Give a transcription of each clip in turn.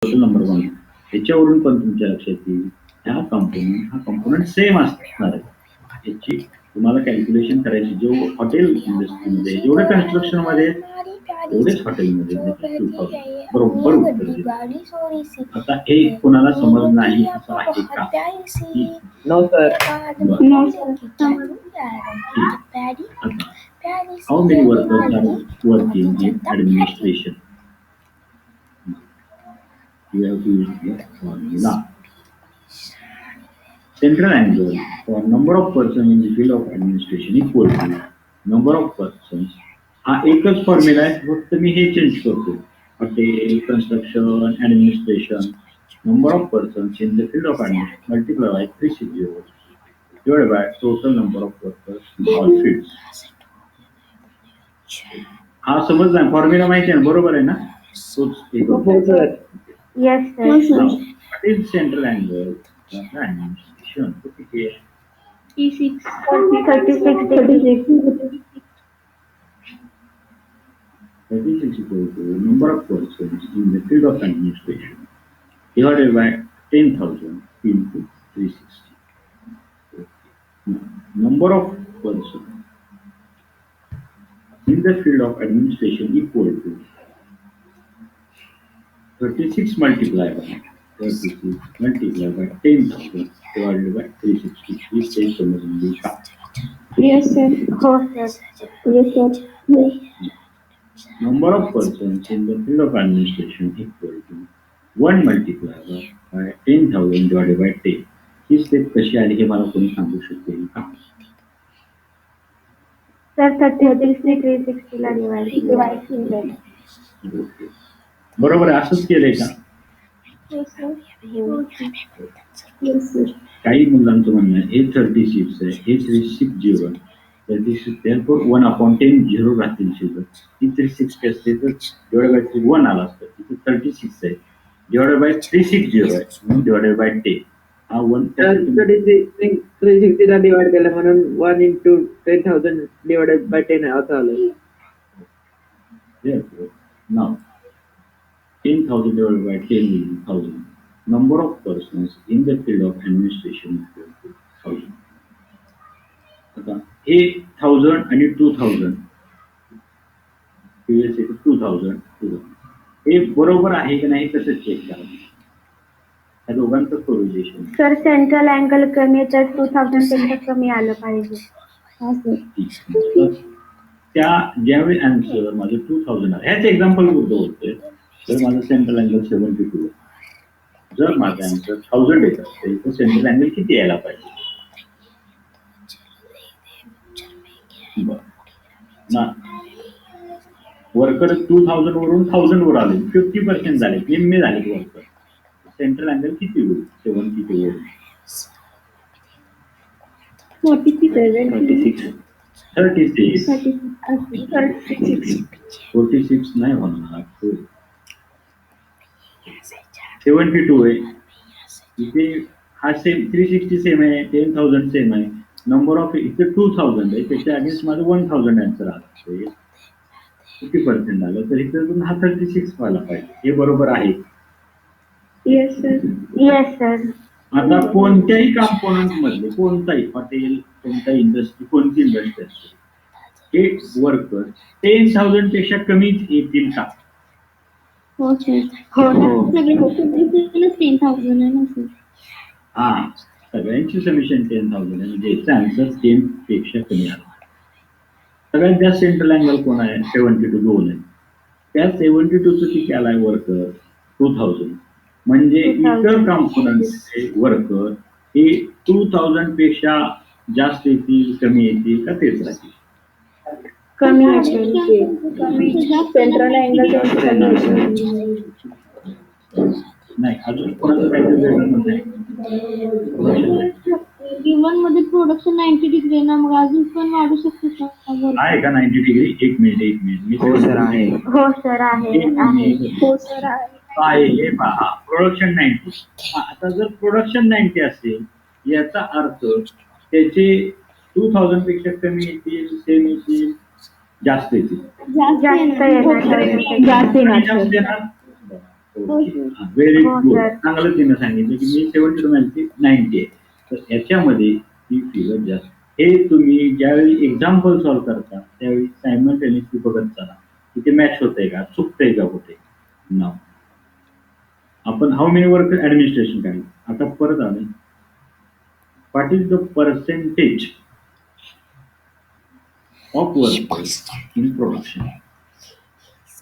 Number one ह्याच्यावरून पण तुमच्या लक्षात येईल हा कंपोनंट सेम असणार आहे. याची तुम्हाला कॅल्क्युलेशन करायची जो हॉटेल इंडस्ट्रीमध्ये जेवढे कन्स्ट्रक्शन मध्ये एवढेच हॉटेलमध्ये बरोबर उत्तर देईल. आता हे कोणाला समज नाही असं आहे का? No sir. No, sir. How many workers are working in administration? You have to use the formula. Central angle for number of persons in the field of administration equal to number of persons. हा एकच formula आहे, फक्त मी हे change करतो. Hotel, construction, administration, number of persons in the field of administration multiply by 360 divided by total number of workers in all fields. हा समजला, formula माहिती आहे ना, बरोबर आहे ना? तोच एक हो sir. Yes, sir. What is central angle of the administration? किती आहे? 36. 36 equal to number of persons in the field of administration divided by 10,000 into 360. Number of persons in the field of administration equal to 36 multiplied by 10,000 divided by 360. Please take समजून का? Yes, sir. हो, sir. Yes, sir. Number of persons in the field of administration equal to 1 multiplied by 10,000 divided by 10. He step कशी आली हे मला कोणी सांगू शकते का? Sir, 36 ने 360 ला divide केलं. बरोबर आहे, असंच केलंय का? Yes, sir. Yes, sir. काही मुलांचं म्हणणं आहे हे 36 आहे, हे 360 आहे. 36 therefore 1/10 झिरो राहतील शिल्लक. ही 360 असते तर डिवाइड बाय 3 1 आला असतं. इथे 36 आहे डिवाइड बाय 360 आहे म्हणून डिवाइड बाय 10. हा 1 360 ला डिवाइड केलं म्हणून 1 into 10,000 डिवाइडेड बाय 10 असं आलं. Therefore, now 10,000 divided by 10 is 1,000. Number of persons in the field of administration equal to 1,000. आता हे 1,000 आणि 2,000 2,000 हे बरोबर आहे की नाही कसं चेक करा? या दोघांचं कोरिलेशन. सर, सेंट्रल अँगल कमी तर 2000 पेक्षा कमी आलं पाहिजे. हा सर. त्या ज्यावेळी आन्सर माझं 2,000 आहे, ह्याच एक्झाम्पल होतोय तर माझं सेंट्रल अँगल 72 आहे. जर माझं आन्सर 1000 येत असेल तर सेंट्रल अँगल किती यायला पाहिजे? ना वर्कर 2000 वरून 1000 वर आले, 50% झाले, निम्मे झाले वर्कर. सेंट्रल अँगल किती होईल? 72 वरून 46 नाही होणार. 72 आहे इथे. हा सेम 360 सेम आहे, 10,000 सेम आहे. नंबर ऑफ इथे 2000 आहे, त्याच्या अगेन्स्ट माझं 1000 आन्सर आलं, 50% आलं तर इथे हा 36 व्हायला पाहिजे. हे बरोबर आहे? Yes sir. Yes sir. आता कोणत्याही कॉम्पोनंट मधले कोणताही हॉटेल, कोणताही इंडस्ट्री, कोणती इंडस्ट्री असते, हे वर्कर 10,000 पेक्षा कमीच येतील का? हो सर. हो. 10,000 आहे ना सर. हा, सगळ्यांची समिशन 10,000 आहे, म्हणजे याचा आन्सर 10 पेक्षा कमी आला. सगळ्यात जास्त सेंट्रल अँगल कोण आहे? 72 2 आहे. त्या 72चं किती आलाय वर्कर? 2000. म्हणजे इतर कॉम्पोनंटचे वर्कर हे 2000 पेक्षा जास्त येतील, कमी येतील का तेच राहतील? कमी येतील. सेंट्रल अँगल नाही, अजून कोणाचं काहीतरी वेगळं म्हणणं आहे? गिवन मध्ये प्रोडक्शन 90 डिग्री आहे ना, मग अजून पण वाढू शकतो आहे का 90 डिग्री? एक मिनिट. हो सर आहे. हो सर आहे. हो सर आहे. हे पहा, प्रोडक्शन 90. आता जर प्रोडक्शन 90 असेल याचा अर्थ त्याचे 2000 पेक्षा कमी येतील, सेम येतील, जास्त येतील. जास्त येणार. जास्त येणार. ओके व्हेरी हो, गुड. sir. चांगलं तिनं सांगितलं की मी 72 म्हणते 90 आहे. तर याच्यामध्ये ही फिगर जास्त. हे तुम्ही ज्यावेळी एक्झाम्पल सॉल्व्ह करता त्यावेळी सायमल्टेनियसली बघत चला की ते मॅच होतंय का, चुकतंय का होते. नाव आपण हाऊ मेनी वर्कर ऍडमिनिस्ट्रेशन काढलं. आता परत आलं what is the percentage of workers in production.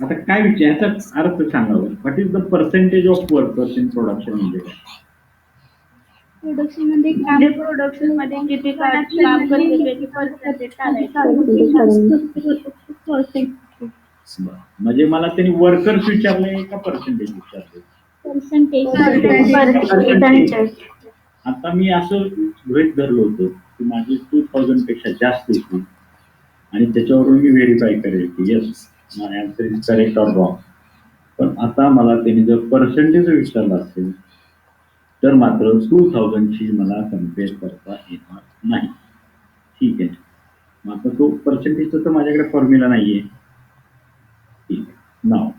आता काय विचार याचा अर्थ सांगावं. What is the percentage of workers in production म्हणजे काय? प्रोडक्शन मध्ये काम म्हणजे प्रोडक्शन मध्ये किती काम करते त्याची पर्सेंटेज पर्सेंटेज बरं. म्हणजे मला त्यांनी वर्कर्स विचारले का पर्सेंटेज विचारले? पर्सेंटेज. आता मी असं गृहीत धरलं होतं की माझी 2000 पेक्षा जास्त होती आणि त्याच्यावरून मी व्हेरीफाय करेल की yes my answer is correct or wrong. पण आता मला त्यांनी जर पर्सेंटेज विचारलं असेल तर मात्र 2000 ची मला कम्पेअर करता येणार नाही. ठीक आहे. मग आता तो पर्सेंटेजचा तर माझ्याकडे फॉर्म्युला नाहीये. ठीक आहे. नाव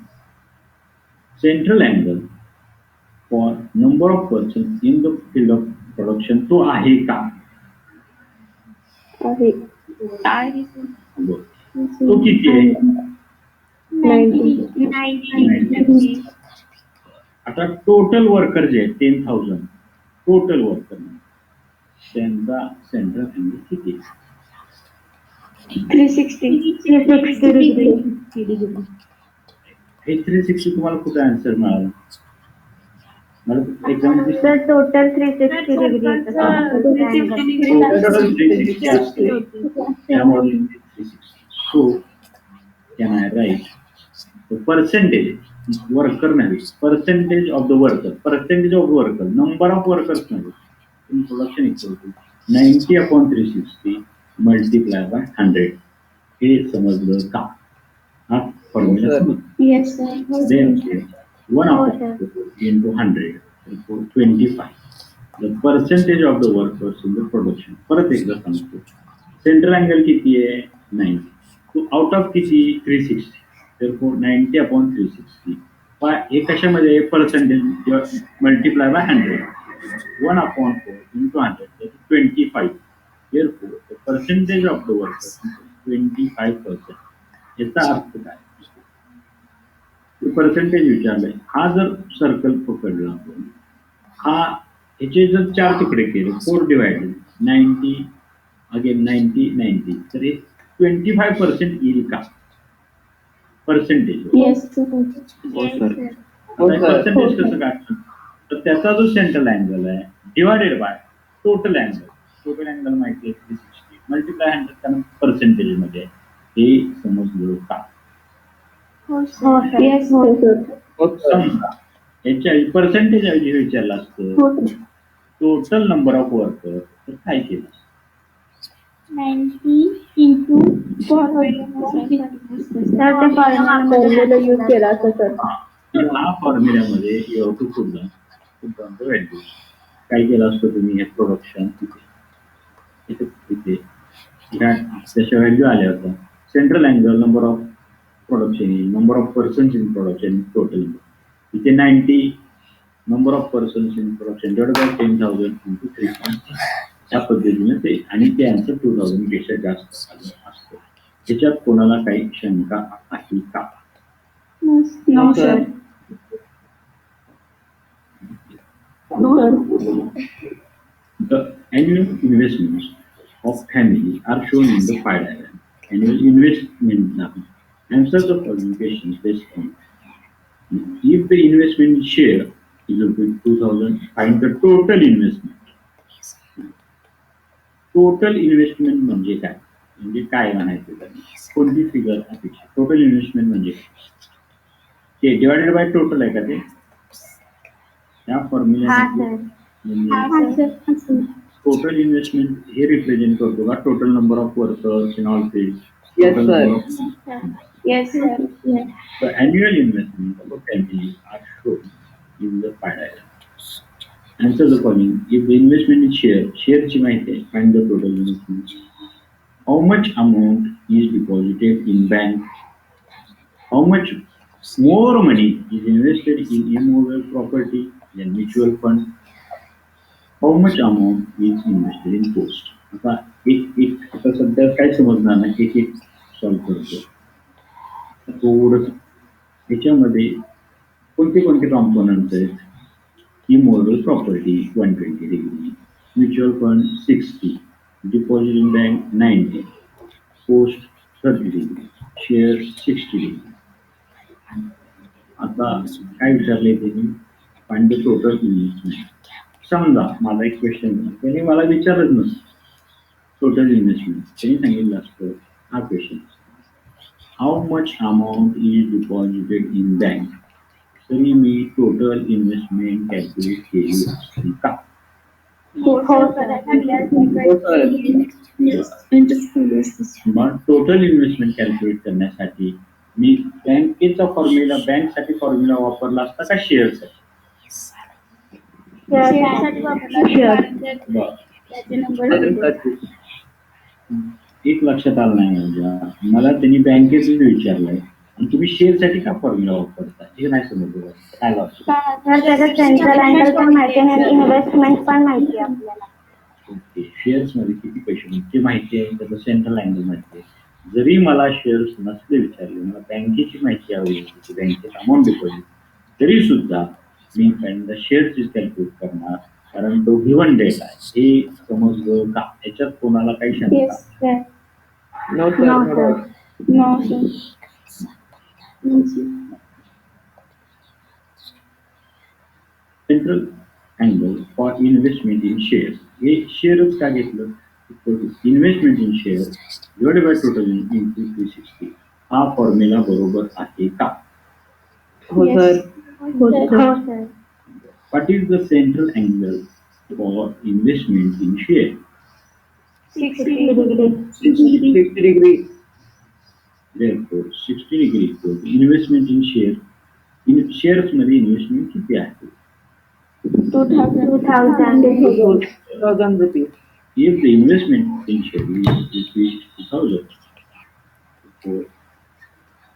central angle for number of person in the field of production तो आहे का? बरं. तो किती आहे? 90. आता टोटल वर्कर जे आहेत 10,000 टोटल वर्कर त्यांचा सेंट्रल अँगल किती आहे? 360 degree. हे 360 तुम्हाला कुठे आन्सर मिळाला? मला एक्झाम तर टोटल 360 डिग्री त्यामुळे 360. So can I write percentage worker नाही percentage of the worker percentage of worker number of workers नाही in production equal to 90/360 multiply by 100. हे समजलं का? हा फॉर्म्युला समजलं. Yes sir. Then 1/4 into 100 therefore 25. The percentage of the workers in the production. परत एकदा सांगतो. सेंट्रल अँगल किती आहे? 90. तो आउट ऑफ किती? 360. therefore 90/360. हे कशामध्ये percentage multiply by 100. 1/4 into 100 that is 25. therefore the percentage of the workers is 25%. याचा अर्थ काय? पर्सेंटेज विचारलंय. हा जर सर्कल पकडला आपण हा ह्याचे जर 4 तुकडे केले 4 डिवायडेड 90 अगेन 90 तर हे 25% येईल का? पर्सेंटेज येस पर्सेंटेज कसं काढणार? तर त्याचा जो सेंट्रल अँगल आहे डिवायडेड बाय टोटल अँगल माहिती आहे 360 मल्टिप्लाय 100 कारण पर्सेंटेज मध्ये हे समजलं का? येस समजा याच्या पर्सेंटेज ऐवजी विचारलं असतं टोटल नंबर ऑफ वर्कर तर काय केलं? 90 into फॉर्म्युला यूज केला असं सर. हा फॉर्म्युल्यामध्ये you have to put the value. काय केलं असतं तुम्ही हे प्रोडक्शन इथे त्याच्या व्हॅल्यू आल्या होत्या. Central angle number of production number of persons in production total इथे 90 number of persons in production divided by 10,000 into 3. त्या पद्धतीने ते आणि ते आन्सर 2000 पेक्षा जास्त आलं असतं. त्याच्यात कोणाला काही शंका आहे का? No sir. The annual investments of family are shown in the pie diagram. Annual investment answer the following questions based on if the investment share is equal to 2000, find the total investment. Total investment म्हणजे काय? म्हणजे काय म्हणायचं त्याला? कोणती figure अपेक्षा? Total investment म्हणजे ते डिवायडेड बाय टोटल आहे का ते? त्या फॉर्म्युला टोटल इन्व्हेस्टमेंट हे रिप्रेझेंट करतो का total number of workers in all field? Yes sir. The annual investment of a family are shown in the pie diagram. Answer the following. If the investment is share ची माहिती आहे, find the total investment. How much amount is deposited in bank? How much more money is invested in immovable property than mutual fund. How much amount is invested in post? आता एक आता सध्या काय समजणार नाही एक एक सॉल्व्ह करतो. थोडं ह्याच्यामध्ये कोणते कोणते कॉम्पोनंट्स आहेत? Immovable property 120 degree, mutual fund 60, deposit in bank 90, post 30 degree, share 60 degree. आता काय विचारले त्यांनी? Find the total investment. समजा मला एक क्वेश्चन त्यांनी मला विचारत नसतं टोटल इन्व्हेस्टमेंट त्यांनी सांगितलं असतं हा question how much amount is deposited in bank तरी मी टोटल इन्व्हेस्टमेंट कॅल्क्युलेट केली असती का? हो सर. मग टोटल इन्व्हेस्टमेंट कॅल्क्युलेट करण्यासाठी मी बँकेचा फॉर्म्युला बँकसाठी फॉर्म्युला वापरला असता का शेअरसाठी? शेअरसाठी वापरला. एक लक्षात आलं नाही म्हणजे मला त्यांनी बँकेचं विचारलंय आणि तुम्ही शेअरसाठी का फॉर्म्युला वापरता हे नाही समजलं काय लागतं. सर त्याचं सेंट्रल अँगल पण माहिती आहे आणि इन्व्हेस्टमेंट पण माहिती आहे आपल्याला. ओके शेअर्स मध्ये किती पैसे ते माहिती आहे त्याचं सेंट्रल अँगल माहिती आहे. जरी मला शेअर्स नसले विचारले मला बँकेची माहिती हवी होती बँकेत अमाऊंट डिपॉझिट तरी सुद्धा मी पहिल्यांदा शेअर्सची कॅल्क्युलेट करणार कारण तो गिव्हन डेट आहे हे समजलं का याच्यात कोणाला काही शंका? No, sir. No, sir. No, sir. Central angle for investment in shares हे शेअरच का घेतलं? Investment in share divided by total into 360 हा फॉर्म्युला बरोबर आहे का? हो सर. हो sir. What is the central angle for investment in share? 60 degree. 60 degree. Therefore, 60 degree equal to investment in share. In shares मध्ये इन्व्हेस्टमेंट किती आहे? 2000. 2000 rupees. If the investment in share is rupees 2000, so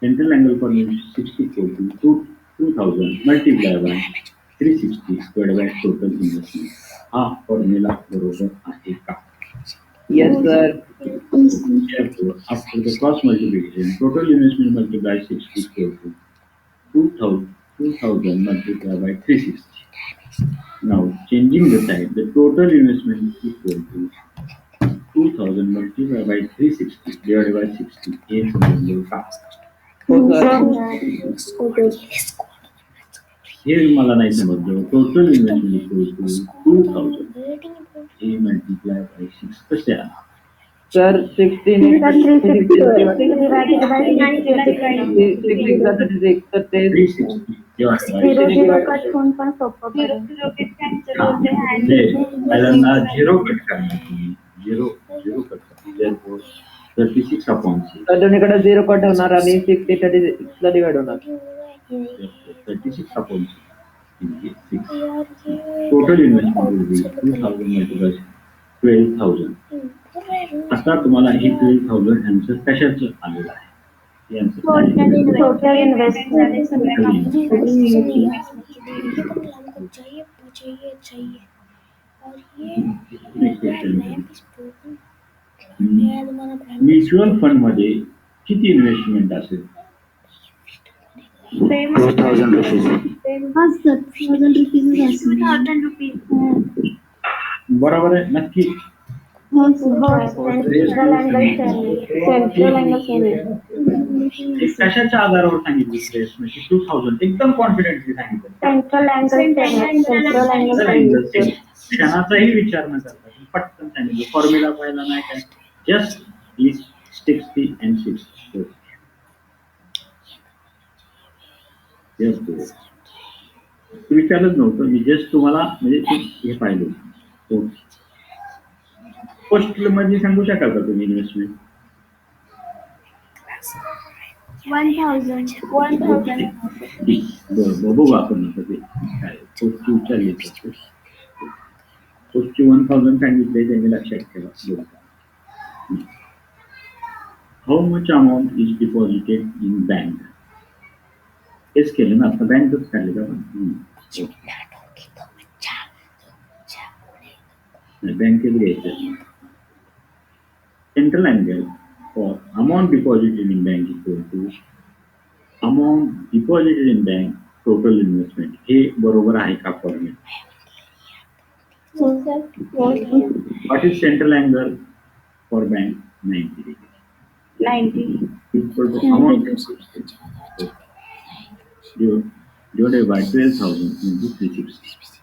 central angle for 60 equal to 2000 multiplied by 360 divided by total investment. हा formula बरोबर आहे का? Yes, sir. Therefore, after the cross multiplication, total investment multiplied 60 equal to 2000 multiplied by 360. Now, changing the sign, the total investment is equal to 2000 multiplied by 360 divided by 60. A समजलं का? हो sir. हे मला नाही समजलं. Total investment equal to 2000 A multiplied by 6 कसे आहे? Sir, 16 Sir, 360 divided by 36 तर ते 360 divided by 0 कट होऊन पण सोपं पडेल. म्हणजे पहिल्यांदा 0 कट करणार तुम्ही 0 कट करणार 36 अपॉन 6 तर दोन्हीकडे 0 कट होणार आणि 60 36 ला डिवाइड होणार. 36 upon 6. Total investment will be 2000 multiplied 12,000. आता तुम्हाला हे 12,000 आन्सर कशाचं आलेलं आहे? हे answer सांगितलं. Total investment. Next question. Mutual fund मध्ये किती इन्व्हेस्टमेंट असेल? 2000 rupees. हा सर 1000 रुपीज बरोबर आहे नक्की. हो सर. Central angle. कशाच्या आधारावर सांगितली इन्व्हेस्टमेंट 2000 एकदम कॉन्फिडेंटली सांगितलं. Central angle. क्षणाचाही विचार न करता पटकन सांगितलं फॉर्म्युला पाहिला नाही काय जस्ट इज 60 and 60. विचारच नव्हतं मी जस्ट तुम्हाला म्हणजे हे पाहिलं. पोस्ट मध्ये सांगू शकाल का तुम्ही इन्व्हेस्टमेंट? 1000. बघू आपण ते काय पोस्टची विचारली पोस्टची 1000 सांगितले त्यांनी लक्षात ठेवा. How much amount is deposited in bank? हेच केलं ना आता बँकच काढले का आपण बँकेत घ्यायचं central angle for amount deposited in bank equal to amount deposited in bank total investment हे बरोबर आहे का formula what is central angle for bank 90 degree 90. equal to amount divided by 12,000 into 360.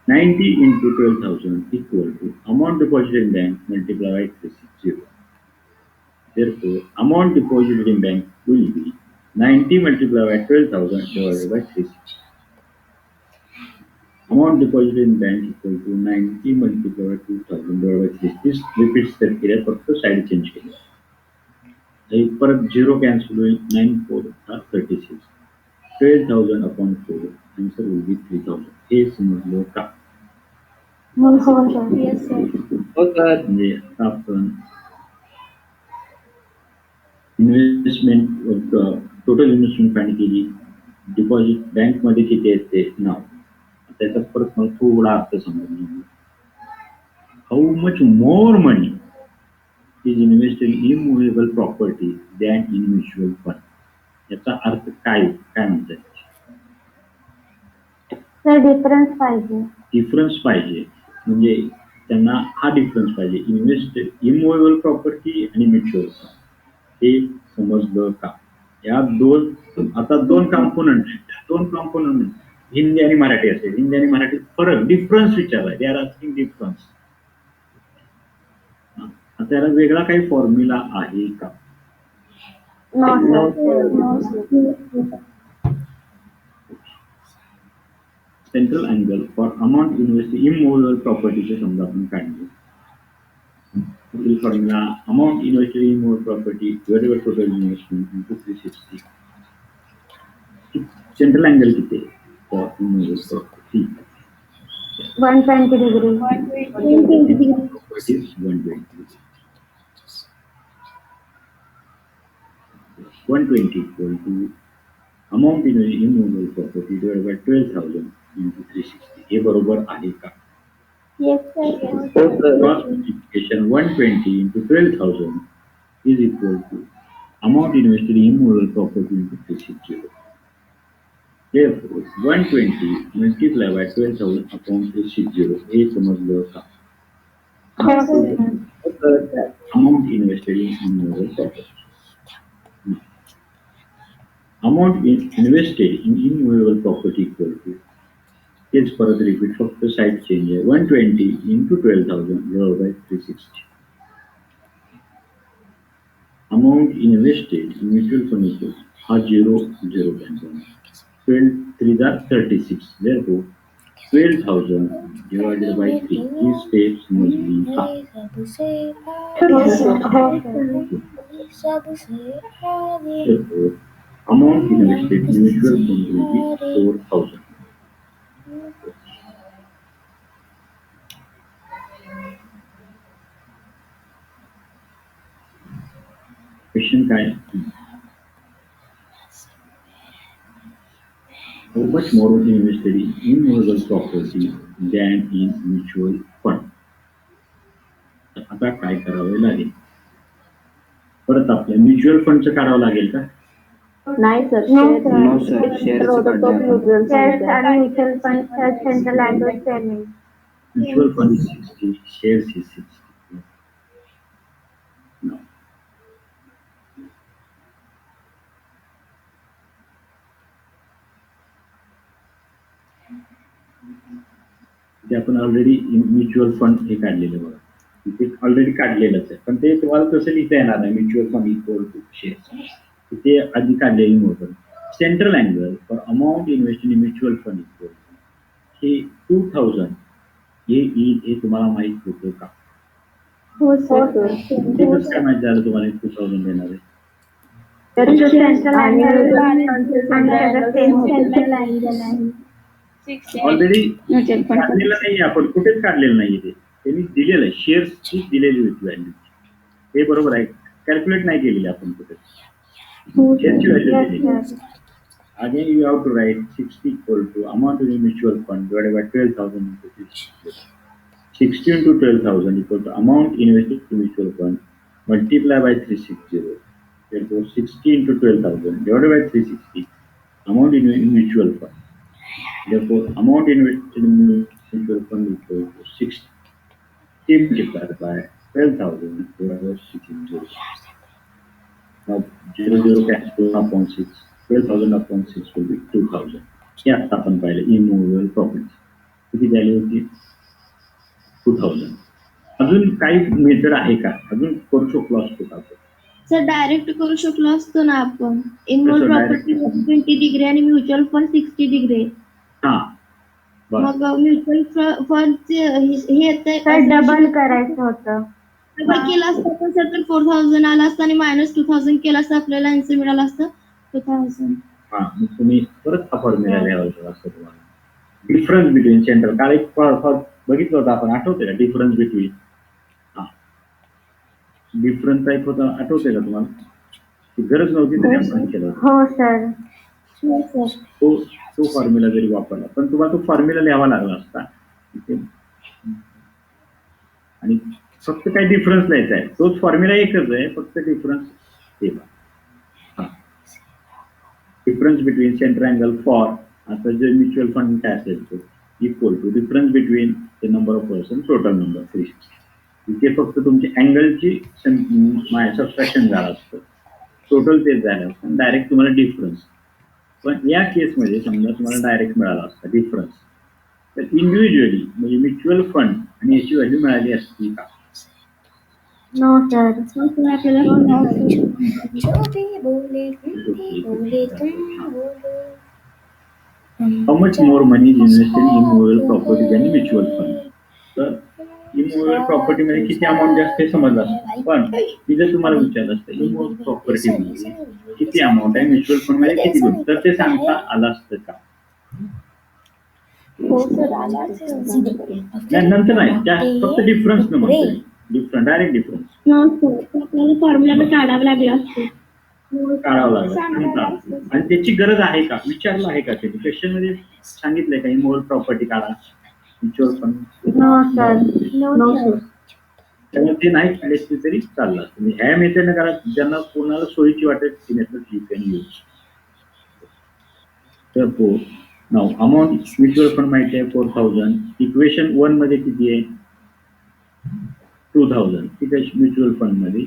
90 into 12,000 equal to amount deposited in bank multiplied by 360. Therefore, amount deposited in bank will be 90 multiplied by 12,000 divided by 360. Amount deposited in bank equal to 90 multiplied by 2,000 divided by 360. This repeats the period फक्त side change केली. परत 0 cancel होईल 9 4 36 12,000 upon 4 answer will be 3,000 हे समजलं का हो sir. Yes sir. हो sir. म्हणजे आता आपण इन्व्हेस्टमेंट टोटल इन्व्हेस्टमेंट फाइंड केली डिपॉझिट बँक मध्ये किती आहे ते नाव त्याचा परत मला थोडा अर्थ समजून how much more money is invested in immovable property than in mutual fund. याचा अर्थ काय म्हणतात सर डिफरन्स पाहिजे. डिफरन्स पाहिजे म्हणजे त्यांना हा डिफरन्स पाहिजे इन्व्हेस्ट इमोवेबल प्रॉपर्टी आणि म्युच्युअल फंड हे समजलं का या दोन कॉम्पोनंट हिंदी आणि मराठी असेल हिंदी आणि मराठी फरक डिफरन्स विचारला दे आर आस्किंग डिफरन्स त्याला वेगळा काही फॉर्म्युला आहे का central angle for amount invest immovable प्रॉपर्टीचे समजा आपण काढले formula amount invested in immovable property divided by total investment into 360 central angle किती आहे for immovable property 120 degree. 120 equal to amount in immovable property divided by 12,000 into 360 हे बरोबर आहे का yes sir. Cross multiplication 120 into 12,000 is equal to amount invested in immovable property into 360. Therefore, 120 multiplied by 12,000 upon 360 हे समजलं का amount invested in immovable property. Amount invested in immovable property equal to तेच परत repeat फक्त side change आहे 120 into 12,000 divided by 360. Amount invested in mutual fund equal हा 0 cancel 12 3 are 36 therefore 12,000 divided by 3 these steps must be therefore amount invested in mutual fund will be 4,000. Question काय how much more invested in immovable property than in mutual fund आता काय करावे लागेल परत आपल्या mutual फंडचं काढावं लागेल का नाही सर. No sir. शेअर्स आणि mutual fund central angle same. Mutual fund is 60 shares is 60 no. ते आपण ऑलरेडी म्युच्युअल फंड हे काढलेलं बघा ते ऑलरेडी काढलेलंच आहे पण ते तुम्हाला तसं लिहिता येणार नाही mutual fund equal to shares ते आधी काढलेली नव्हतं central angle for amount invested in mutual fund equal हे 2,000 हे तुम्हाला माहित होतं का हो सर. ते कसं काय माहित झालं तुम्हाला 2,000 देणार आहे सेंट्रल अँगल आहे. ऑलरेडी काढलेलं नाही आपण कुठेच काढलेलं नाही ते त्यांनी दिलेलं आहे शेअर्सची दिलेली होती व्हॅल्यू हे बरोबर आहे कॅल्क्युलेट नाही केलेली आपण कुठे शेअरची व्हॅल्यू दिलेली Again, you have to write 60 equal to amount in mutual fund divided by 12,000 into 360. 60 into 12,000 equal to amount invested in mutual fund multiply by 360. Therefore, 60 into 12,000 divided by 360 amount in mutual fund. Therefore, amount invested in mutual fund equal to 60 multiplied by 12,000 divided by 660. Now, 00 cancel upon 6. 12,000 upon 6 will be 2,000. हे आता आपण पाहिलं immovable property किती झाली होती 2000. अजून काही method आहे का अजून करू शकलो असतो का आपण सर डायरेक्ट करू शकलो असतो ना आपण इनमोल कसं प्रॉपर्टी direct? 20 डिग्री आणि म्युच्युअल फंड 60 डिग्री हा बरं मग म्युच्युअल फंड हे येतंय सर डबल करायचं होतं. डबल केलं असतं पण सर तर 4000 आला असतं आणि मायनस 2000 केलं असतं आपल्याला आन्सर मिळालं असतं 2000. हा मग तुम्ही परत हा फॉर्म्युला लिहावा असं तुम्हाला डिफरन्स बिटवीन सेंटर काल एक बघितलं होतं आपण आठवते का डिफरन्स बिटवीन हा डिफरन्स टाईप होता आठवते का तुम्हाला ती गरज नव्हती तरी आपण केलं होतं. हो सर. हो सर. तो फॉर्म्युला जरी वापरला पण तुम्हाला तो फॉर्म्युला लिहावा लागला असता इथे. आणि फक्त काही डिफरन्स लिहायचा आहे तोच फॉर्म्युला एकच आहे फक्त डिफरन्स हा difference between center angle for आता जे म्युच्युअल फंड काय असेल तो equal to difference between the number of person total number 360. इथे फक्त तुमची अँगलची सबस्ट्रॅक्शन झालं असतं टोटल तेच झालं असतं डायरेक्ट तुम्हाला डिफरन्स. पण या केसमध्ये समजा तुम्हाला डायरेक्ट मिळाला असता डिफरन्स तर इंडिव्हिज्युअली म्हणजे म्युच्युअल फंड आणि याची व्हॅल्यू मिळाली असती का no sir. How much more money is invested in immovable property आणि म्युच्युअल फंड. तर इमोवेबल प्रॉपर्टीमध्ये किती अमाऊंट जास्त हे समजलं असतं पण मी जर तुम्हाला विचारलं असतं इमोवेबल प्रॉपर्टीमध्ये किती अमाऊंट आहे म्युच्युअल फंडमध्ये किती गुण तर ते सांगता आलं असतं का नाही नंतर नाही त्या फक्त डिफरन्स न म्हणतो डिफरन्स डायरेक्ट डिफरन्स आपल्याला फॉर्म्युला काढावं लागलं असतं. काढावं लागलं आणि त्याची गरज आहे का विचारलं आहे का त्यांनी क्वेश्चन मध्ये सांगितलंय का इमोवेबल प्रॉपर्टी काढा mutual fund no sir. No sir. त्यामुळे ते नाही काढले तरी चाललं तुम्ही ह्या मेथडने करा ज्यांना कोणाला सोयीची वाटेल ती मेथड यू कॅन यूज. तर नाव अमाऊंट म्युच्युअल फंड माहिती आहे 4000 इक्वेशन 1 मध्ये किती आहे 2000 ठीक आहे म्युच्युअल फंड मध्ये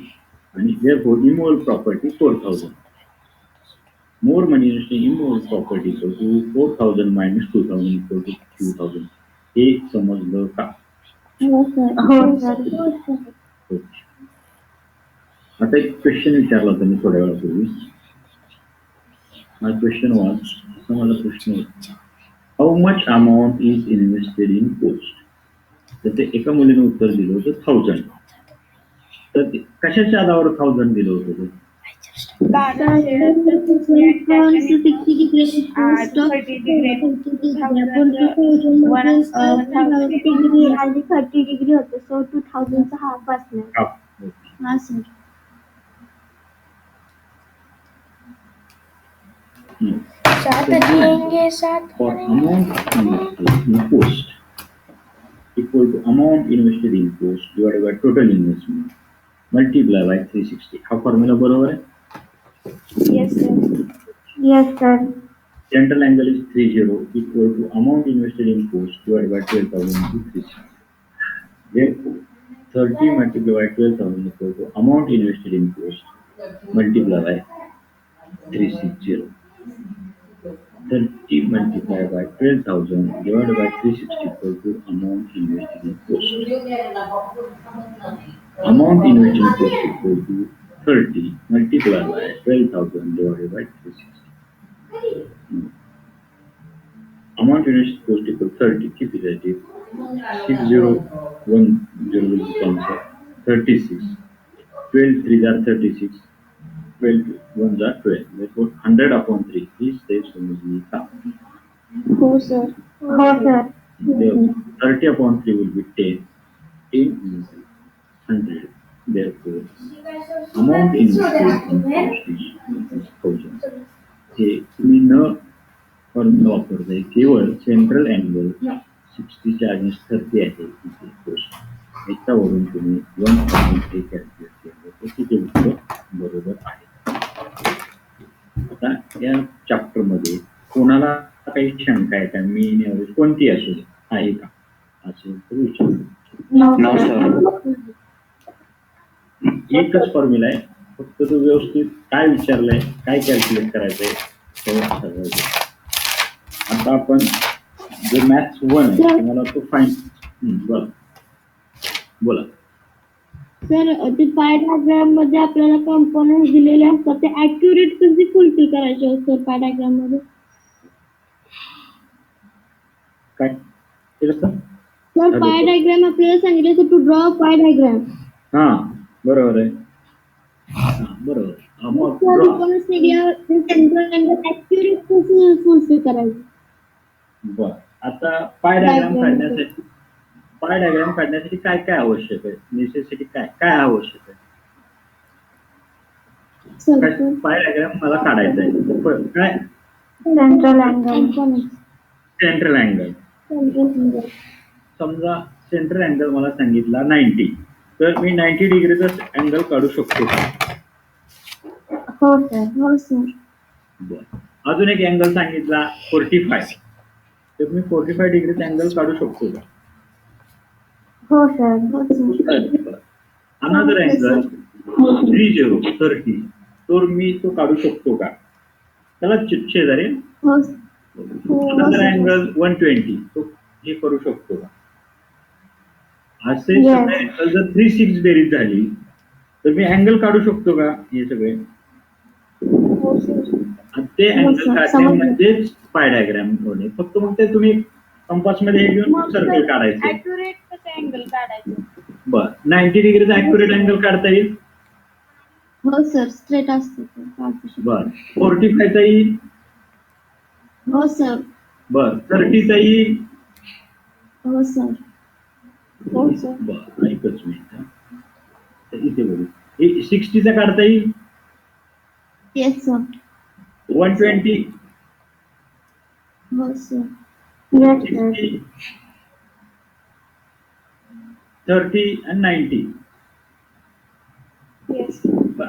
आणि therefore immovable property 4000. More money immovable property equal to 4000 minus 2000 equal to 2000 हे समजलं का हो सर. हो सर. आता एक क्वेश्चन विचारला होता मी थोड्या वेळापूर्वी माय क्वेश्चन वॉज असा मला प्रश्न होता how much amount is invested in post तर ते एका मुलीने उत्तर दिलं होतं 1000. तर ते कशाच्या आधारावर 1000 दिलं होतं ते आणि 30 डिग्री होतं सो 2000 हाफ असणार. हा sir. For amount invested in post equal to amount invested in post divided by total investment multiply by 360 हा फॉर्म्युला बरोबर आहे. Yes sir. Central angle is 30 equal to amount invested in post divided by 12,000 into 360. Therefore, 30 multiplied by 12,000 equal to amount invested in post multiplied by 360. 30 multiplied by 12,000 divided by 360 equal to amount invested in post. Amount invested in post equal to 30 multiplied by 12,000 divided by 360. Amount invested in post equal to 30. Keep it at it. 6010 will become 36. 12 3s are 36. 12 1s are 12. Therefore 100 upon 3 is the समजली का हो sir. हो sir. 30 upon 3 will be 10. 10 into 100. Therefore, amount invested in post is 1000. इथे तुम्ही न formula वापरताय, केवळ central angle 60च्या against 30 आहे तिथे गोष्ट. याच्यावरून तुम्ही 1.8 कॅल्क्युलेट केलं तर तिथे उत्तर बरोबर आहे. आता या चॅप्टर मध्ये कोणाला काही शंका आहे का, मीन एव्हरेज कोणती असू दे आहे का, असेल तर विचारू. No sir. एकच फॉर्म्युला आहे, फक्त तो व्यवस्थित काय विचारलंय, काय कॅल्क्युलेट करायचंय ते सगळं घे. आता आपण जो मॅथ्स 1 आहे तुम्हाला तो बोला बोला. सर ते पाय डायग्राम मध्ये आपल्याला कंपोनंट दिलेले असतात, ते ऍक्युरेट कसे फुलफिल करायचे सर पाय डायग्राम मध्ये? काय ते कसं? सर पाय डायग्राम आपल्याला सांगितलं टू ड्रॉ पाय डायग्राम. हा बरोबर आहे. हा, बरोबर. मग सर draw. आपण सेंट्रल अँगल ऍक्युरेट कसं फुलफिल करायचं? बर, आता पाय डायग्राम काढण्यासाठी काय काय आवश्यक आहे, नेसेसिटी काय काय आवश्यक आहे? सर पाय डायग्राम मला काढायचा आहे, पण काय सेंट्रल अँगल. Central angle. समजा सेंट्रल अँगल मला सांगितला 90, तर मी 90 डिग्रीचा अँगल काढू शकतो का? हो सर. हो सर. बर, अजून एक अँगल सांगितला 45, तर मी 45 डिग्रीचा अँगल काढू शकतो का? हो सर. अनदर अँगल 30, तर मी तो काढू शकतो का? त्याला शेजारी. हो अनदर अँगल 120, तो हे करू शकतो का? असे Yes. सगळे अँगल जर 3-6 बेरीज झाली तर मी अँगल काढू शकतो का? हे सगळे आणि ते हो, अँगल sir. काढणे समजलं. म्हणजेच पाय डायग्राम होणे. फक्त मग ते तुम्ही कंपास मध्ये हे घेऊन सर्कल काढायचे. ऍक्युरेट कसं अँगल काढायचं? बर, 90 डिग्रीचा ऍक्युरेट अँगल काढता येईल. हो सर, स्ट्रेट असतं ते काढू शकतो. बर, 45 चा येईल. हो सर. बर, 30 चा येईल. हो सर. हो सर. बर, एकच मिनिट हा. तर इथे बघू, हे 60 चा काढता येईल. Yes sir. 120, हो सर. Yes sir. 60, 30 आणि 90. येस.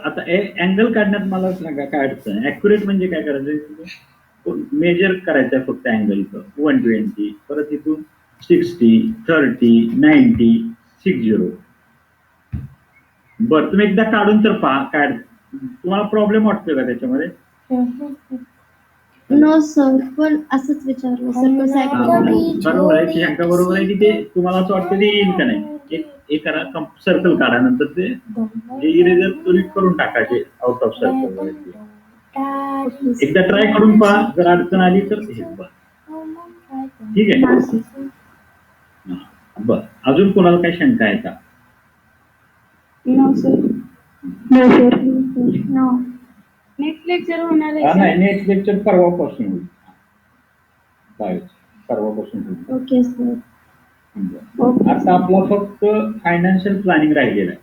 आता अँगल काढण्यात मला सांगा काय अडचण आहे? ऍक्युरेट म्हणजे काय करायचं? मेजर करायचं आहे फक्त अँगलचं. 120, परत इथून 60, 30, 90, 60. बरं, तुम्ही एकदा काढून तर पहा, काय तुम्हाला प्रॉब्लेम वाटतोय का त्याच्यामध्ये? नो सर, पण असंच विचारलं सर कसं आहे? बरोबर आहे, ती शंका बरोबर आहे की ते तुम्हाला असं वाटतं ते येईल का नाही. एक करा, सर्कल काढा, नंतर ते इरेजर तुम्ही करून टाकायचे आउट ऑफ सर्कल. एकदा ट्राय करून पहा, जर अडचण आली तर हे पहा. ठीक आहे. बर, अजून कोणाला काही शंका आहे का? No sir. No sir. No. Next lecture होणार आहे नाही, सर. नेक्स्ट लेक्चर परवापासून होईल. परवापासून होईल. Okay sir. आता आपला फक्त फायनान्शियल प्लॅनिंग राहिलेलं आहे,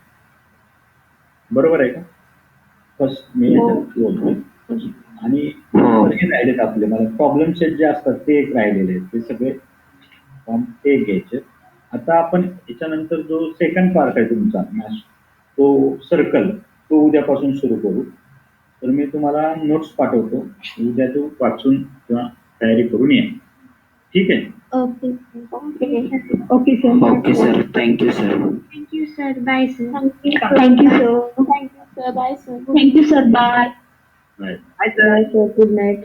बरोबर आहे का? फर्स्ट मी बोलतोय. आणि हे राहिलेत आपले, मला प्रॉब्लेम सेट जे असतात ते एक राहिलेले आहेत, ते सगळे फॉर्म ते घ्यायचे. आता आपण याच्यानंतर जो सेकंड पार्ट आहे तुमचा मॅथ्स, तो सर्कल, तो उद्यापासून सुरू करू. तर मी तुम्हाला नोट्स पाठवतो, उद्या तो वाचून किंवा तयारी करून या. ठीक आहे. Okay. Okay sir. Okay sir, thank you sir. Thank you sir. Bye sir. Thank you sir. Thank you sir. Bye sir. Thank you sir. Bye. Bye. Hi sir. Good night.